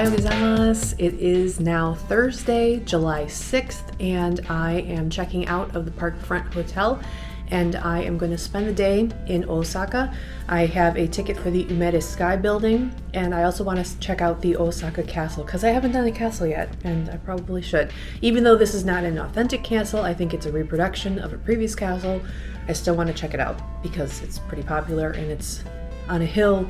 Ohayou gozaimasu. It is now Thursday, July 6th, and I am checking out of the Parkfront Hotel, and I am going to spend the day in Osaka. I have a ticket for the Umeda Sky Building, and I also want to check out the Osaka Castle, because I haven't done the castle yet, and I probably should. Even though this is not an authentic castle, I think it's a reproduction of a previous castle, I still want to check it out, because it's pretty popular, and it's on a hill.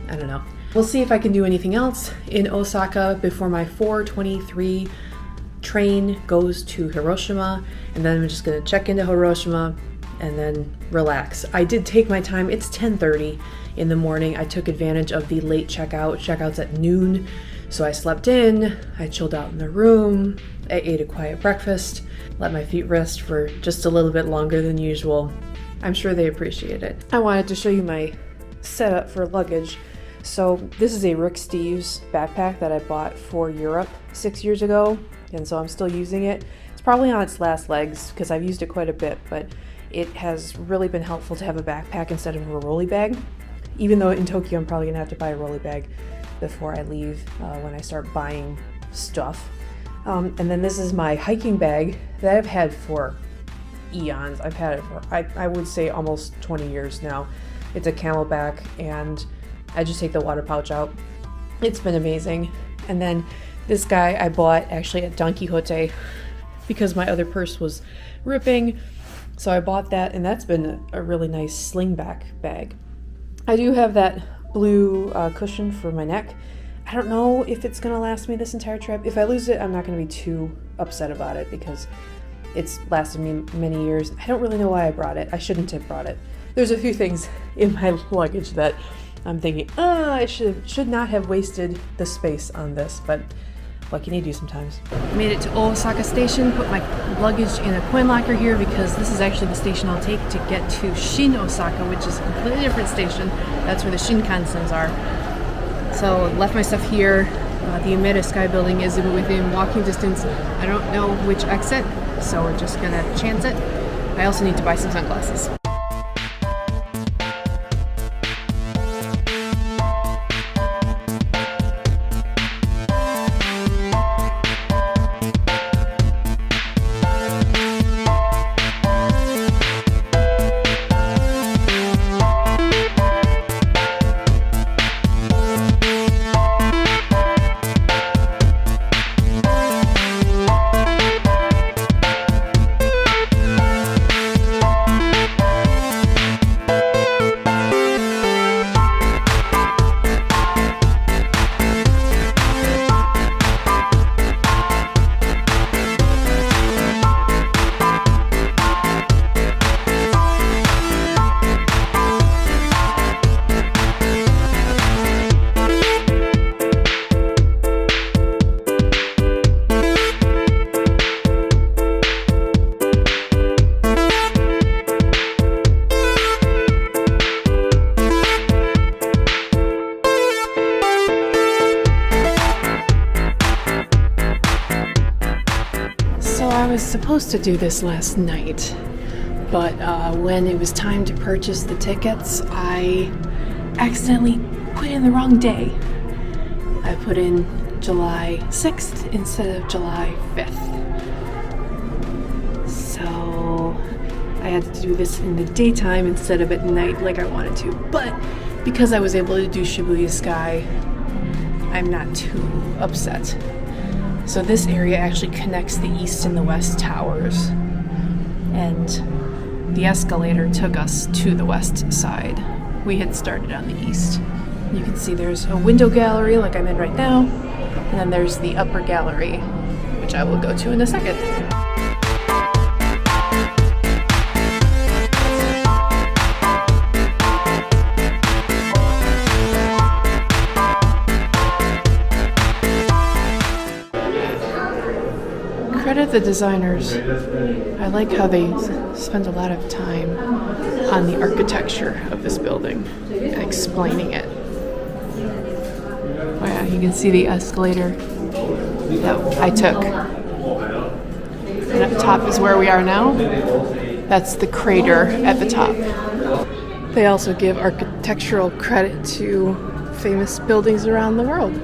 I don't know. We'll see if I can do anything else in Osaka before my 4:23 train goes to Hiroshima, and then I'm just gonna check into Hiroshima and then relax. I did take my time. It's 10:30 in the morning. I took advantage of the late checkouts at noon, so I slept in, I chilled out in the room, I ate a quiet breakfast, let my feet rest for just a little bit longer than usual. I'm sure they appreciate it. I wanted to show you my setup for luggage. So this is a Rick Steves backpack that I bought for Europe 6 years ago, and so I'm still using it. It's probably on its last legs because I've used it quite a bit, but it has really been helpful to have a backpack instead of a rolly bag. Even though in Tokyo I'm probably gonna have to buy a rolly bag before I leave when I start buying stuff. And then this is my hiking bag that I've had for eons. I've had it for, I would say, almost 20 years now. It's a Camelback, and I just take the water pouch out. It's been amazing. And then this guy I bought actually at Don Quixote because my other purse was ripping. So I bought that, and that's been a really nice slingback bag. I do have that blue cushion for my neck. I don't know if it's gonna last me this entire trip. If I lose it, I'm not gonna be too upset about it because it's lasted me many years. I don't really know why I brought it. I shouldn't have brought it. There's a few things in my luggage that I'm thinking, I should not have wasted the space on this, but what can you do sometimes? Made it to Osaka Station, put my luggage in a coin locker here because this is actually the station I'll take to get to Shin Osaka, which is a completely different station. That's where the shinkansens are. So left my stuff here. The Umeda Sky Building is within walking distance. I don't know which exit, so we're just gonna chance it. I also need to buy some sunglasses. I was supposed to do this last night, but when it was time to purchase the tickets, I accidentally put in the wrong day. I put in July 6th instead of July 5th. So I had to do this in the daytime instead of at night like I wanted to. But because I was able to do Shibuya Sky, I'm not too upset. So this area actually connects the east and the west towers, and the escalator took us to the west side. We had started on the east. You can see there's a window gallery like I'm in right now, and then there's the upper gallery, which I will go to in a second. Credit the designers. I like how they spend a lot of time on the architecture of this building and explaining it. Oh yeah, you can see the escalator that I took. And up top is where we are now. That's the crater at the top. They also give architectural credit to famous buildings around the world.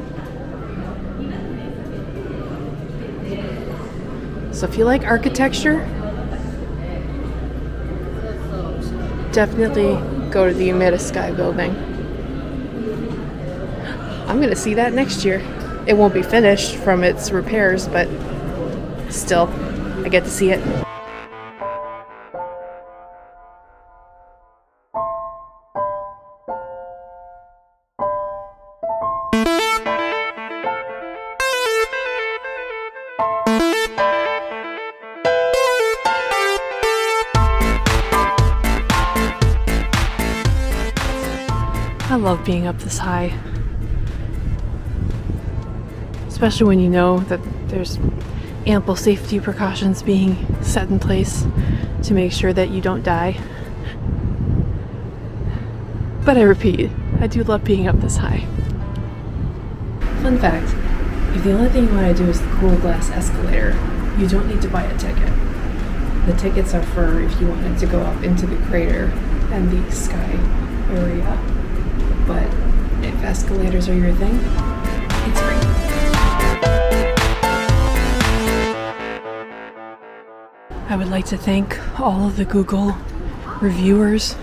So if you like architecture, definitely go to the Umeda Sky building. I'm gonna see that next year. It won't be finished from its repairs, but still, I get to see it. I love being up this high. Especially when you know that there's ample safety precautions being set in place to make sure that you don't die. But I repeat, I do love being up this high. Fun fact, if the only thing you want to do is the cool glass escalator, you don't need to buy a ticket. The tickets are for if you wanted to go up into the crater and the sky area. But if escalators are your thing, it's free. I would like to thank all of the Google reviewers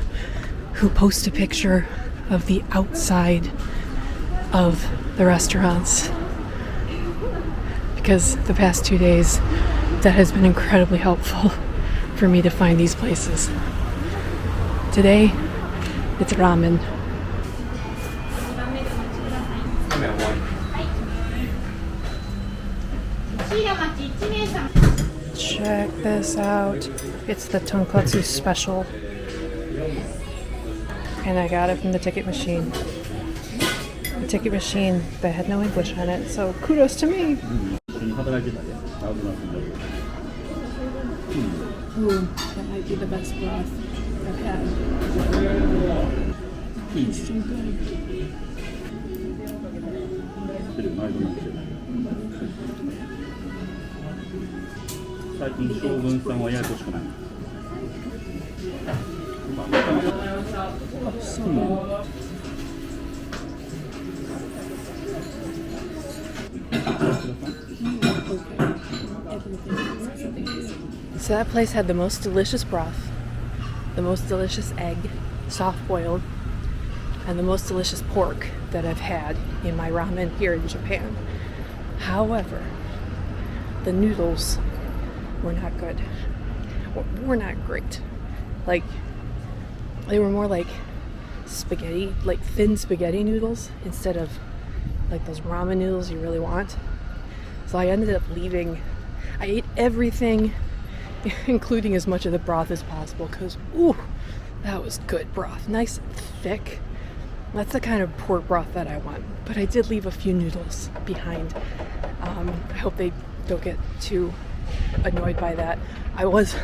who post a picture of the outside of the restaurants, because the past 2 days that has been incredibly helpful for me to find these places. Today, it's ramen. Check this out. It's the tonkatsu special. And I got it from the ticket machine. The ticket machine that had no English on it, so kudos to me. Ooh, that might be the best broth I've had. It's so good. 最近将軍さんはややこしくない。So that place had the most delicious broth, the most delicious egg, soft boiled, and the most delicious pork that I've had in my ramen here in Japan. However, the noodles were not good. Were not great. Like, they were more like spaghetti, like thin spaghetti noodles instead of like those ramen noodles you really want. So I ended up leaving. I ate everything, including as much of the broth as possible, because ooh, that was good broth. Nice and thick. That's the kind of pork broth that I want. But I did leave a few noodles behind. I hope they don't get too annoyed by that. I was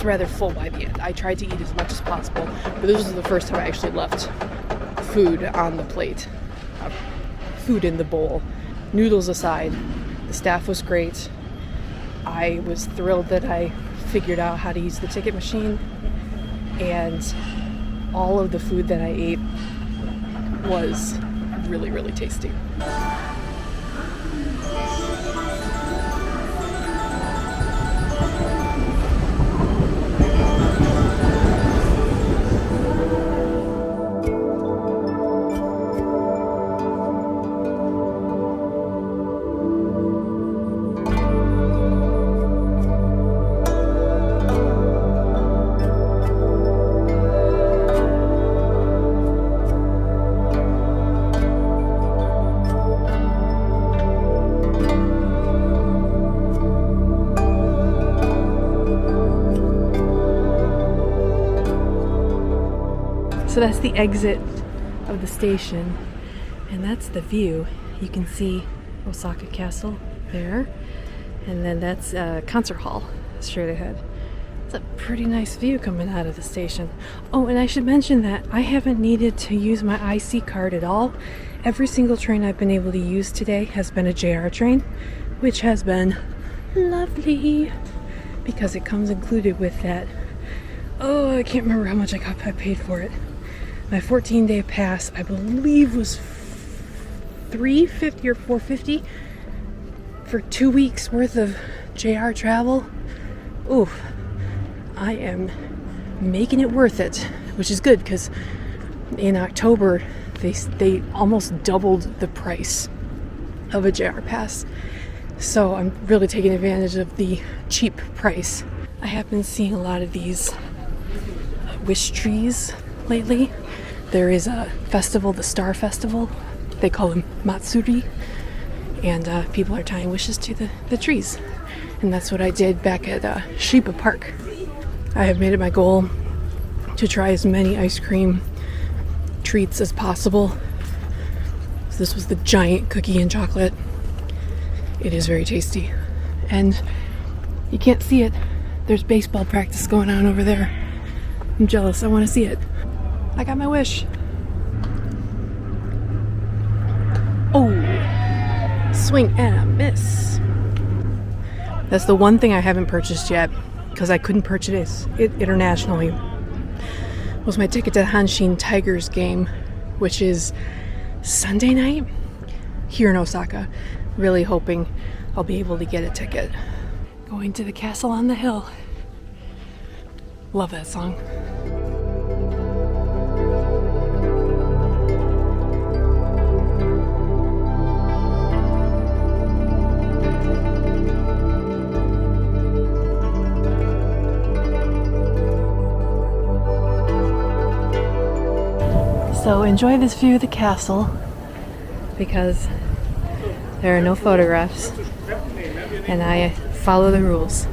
rather full by the end. I tried to eat as much as possible, but this was the first time I actually left food on the plate, food in the bowl. Noodles aside, the staff was great. I was thrilled that I figured out how to use the ticket machine, and all of the food that I ate was really, really tasty. So that's the exit of the station, and that's the view. You can see Osaka Castle there, and then that's a concert hall straight ahead. It's a pretty nice view coming out of the station. Oh, and I should mention that I haven't needed to use my IC card at all. Every single train I've been able to use today has been a JR train, which has been lovely because it comes included with that. Oh, I can't remember how much I paid for it. My 14-day pass, I believe, was $350 or $450 for 2 weeks worth of JR travel, oof, I am making it worth it, which is good because in October they almost doubled the price of a JR pass. So I'm really taking advantage of the cheap price. I have been seeing a lot of these wish trees lately. There is a festival, the Star Festival. They call them Matsuri. And people are tying wishes to the trees. And that's what I did back at Shiba Park. I have made it my goal to try as many ice cream treats as possible. So this was the giant cookie and chocolate. It is very tasty. And you can't see it. There's baseball practice going on over there. I'm jealous. I want to see it. I got my wish. Oh, swing and a miss. That's the one thing I haven't purchased yet because I couldn't purchase it internationally. Was my ticket to the Hanshin Tigers game, which is Sunday night here in Osaka. Really hoping I'll be able to get a ticket. Going to the castle on the hill. Love that song. So enjoy this view of the castle because there are no photographs and I follow the rules.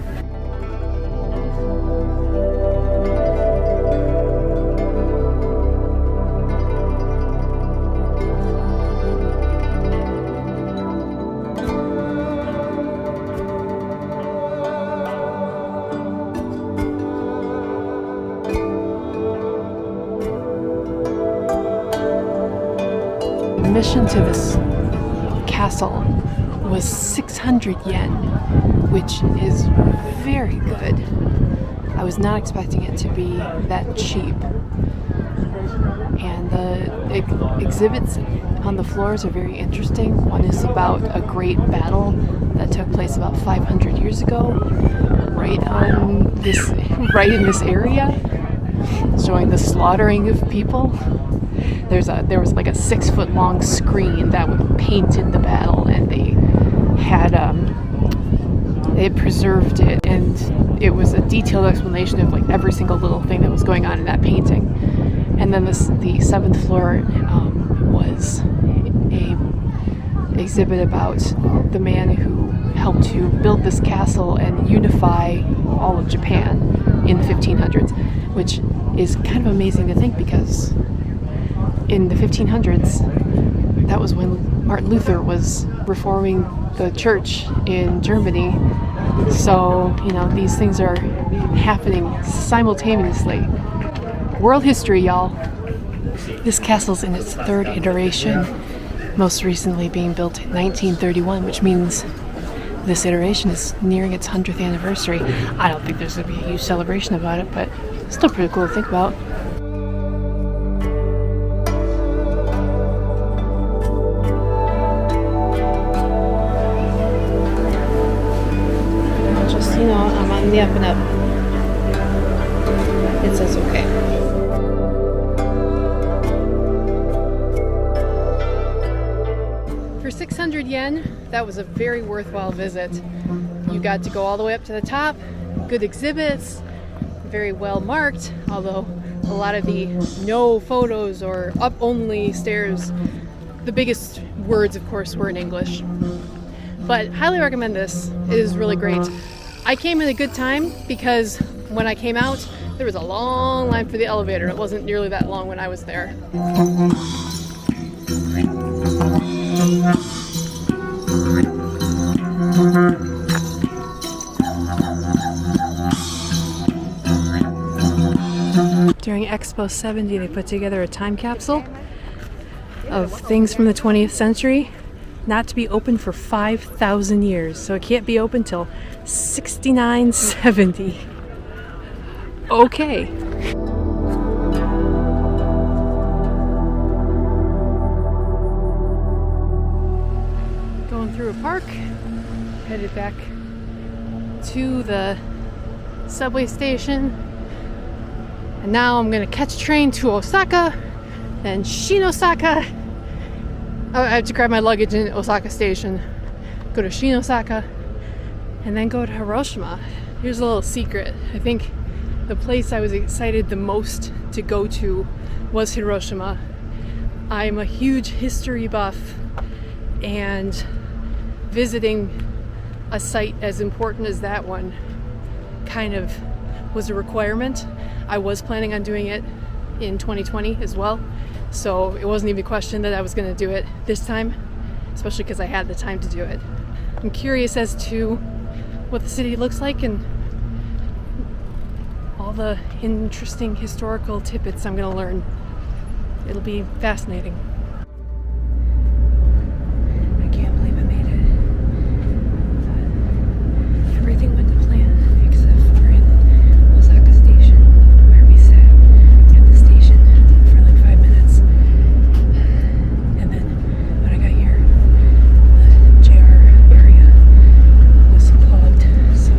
Admission to this castle was 600 yen, which is very good. I was not expecting it to be that cheap. And the exhibits on the floors are very interesting. One is about a great battle that took place about 500 years ago, right in this area, showing the slaughtering of people. There was like a 6-foot long screen that would paint in the battle, and they had they preserved it, and it was a detailed explanation of like every single little thing that was going on in that painting. And then the 7th floor was a exhibit about the man who helped to build this castle and unify all of Japan in the 1500s, which is kind of amazing to think because in the 1500s, that was when Martin Luther was reforming the church in Germany. So, these things are happening simultaneously. World history, y'all. This castle's in its 3rd iteration, most recently being built in 1931, which means this iteration is nearing its 100th anniversary. I don't think there's going to be a huge celebration about it, but it's still pretty cool to think about. I'm on the up and up. It says okay. For 600 yen, that was a very worthwhile visit. You got to go all the way up to the top, good exhibits, very well marked, although a lot of the no photos or up only stairs, the biggest words of course were in English. But highly recommend this. It is really great. I came in a good time because when I came out, there was a long line for the elevator. It wasn't nearly that long when I was there. During Expo 70, they put together a time capsule of things from the 20th century, not to be open for 5,000 years. So it can't be open till 6970. Okay. Going through a park, headed back to the subway station, and now I'm gonna catch a train to Osaka, then Osaka. Oh, I have to grab my luggage in Osaka station, go to Osaka, and then go to Hiroshima. Here's a little secret. I think the place I was excited the most to go to was Hiroshima. I'm a huge history buff, and visiting a site as important as that one kind of was a requirement. I was planning on doing it in 2020 as well, so it wasn't even a question that I was going to do it this time, especially because I had the time to do it. I'm curious as to what the city looks like and all the interesting historical tidbits I'm going to learn. It'll be fascinating. I can't believe I made it. Everything went to plan, except for in Osaka Station, where we sat at the station for like 5 minutes. And then when I got here, the JR area was clogged, so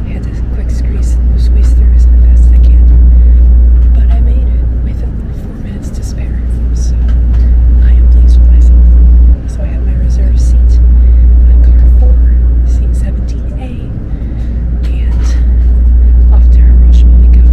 I had to quick squeeze through as fast as I can. But I made it with 4 minutes to spare, so I am pleased with myself. So I have my reserve seat on car 4, seat 17A, and off to Hiroshima we go.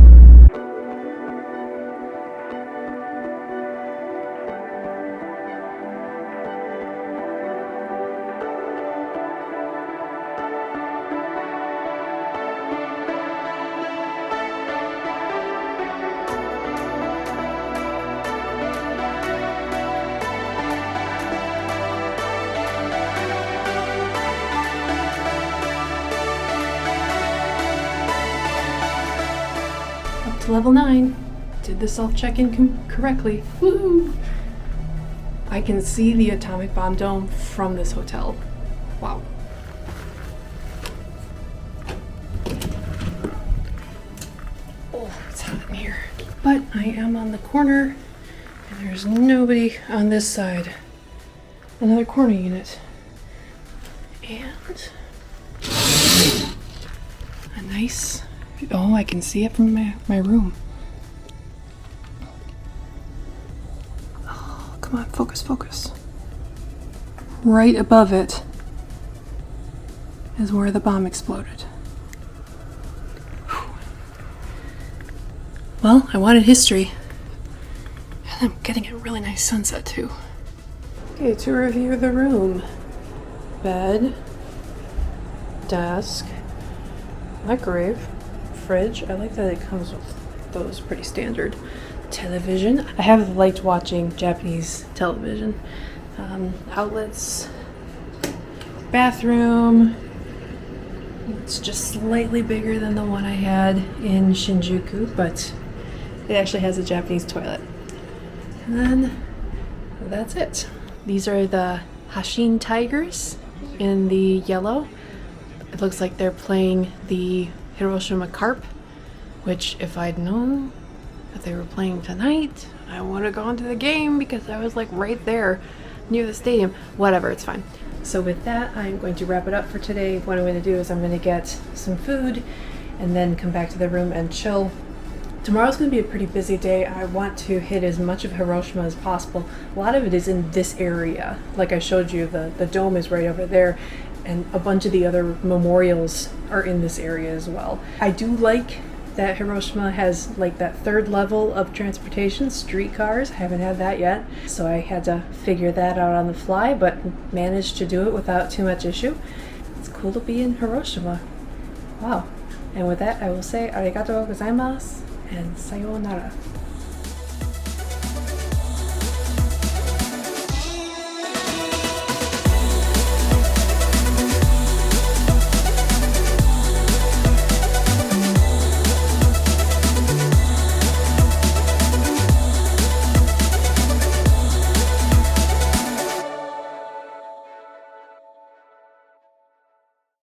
Up to level 9. Did the self-check-in correctly. Woo! I can see the atomic bomb dome from this hotel. Wow. Oh, it's hot in here. But I am on the corner, and there's nobody on this side. Another corner unit. And a nice... Oh, I can see it from my room. Oh, come on, focus. Right above it is where the bomb exploded. Whew. Well, I wanted history. And I'm getting a really nice sunset too. Okay, to review the room. Bed, desk, microwave, fridge. I like that it comes with those, pretty standard. Television. I have liked watching Japanese television. Outlets. Bathroom. It's just slightly bigger than the one I had in Shinjuku, but it actually has a Japanese toilet. And then that's it. These are the Hashin Tigers in the yellow. It looks like they're playing the Hiroshima Carp, which if I'd known that they were playing tonight, I would have gone to the game because I was like right there near the stadium. Whatever, it's fine. So with that, I'm going to wrap it up for today. What I'm going to do is I'm going to get some food and then come back to the room and chill. Tomorrow's going to be a pretty busy day. I want to hit as much of Hiroshima as possible. A lot of it is in this area. Like I showed you, the dome is right over there, and a bunch of the other memorials are in this area as well. I do like that Hiroshima has like that third level of transportation, streetcars. I haven't had that yet, so I had to figure that out on the fly, but managed to do it without too much issue. It's cool to be in Hiroshima. Wow. And with that, I will say arigatou gozaimasu and sayonara.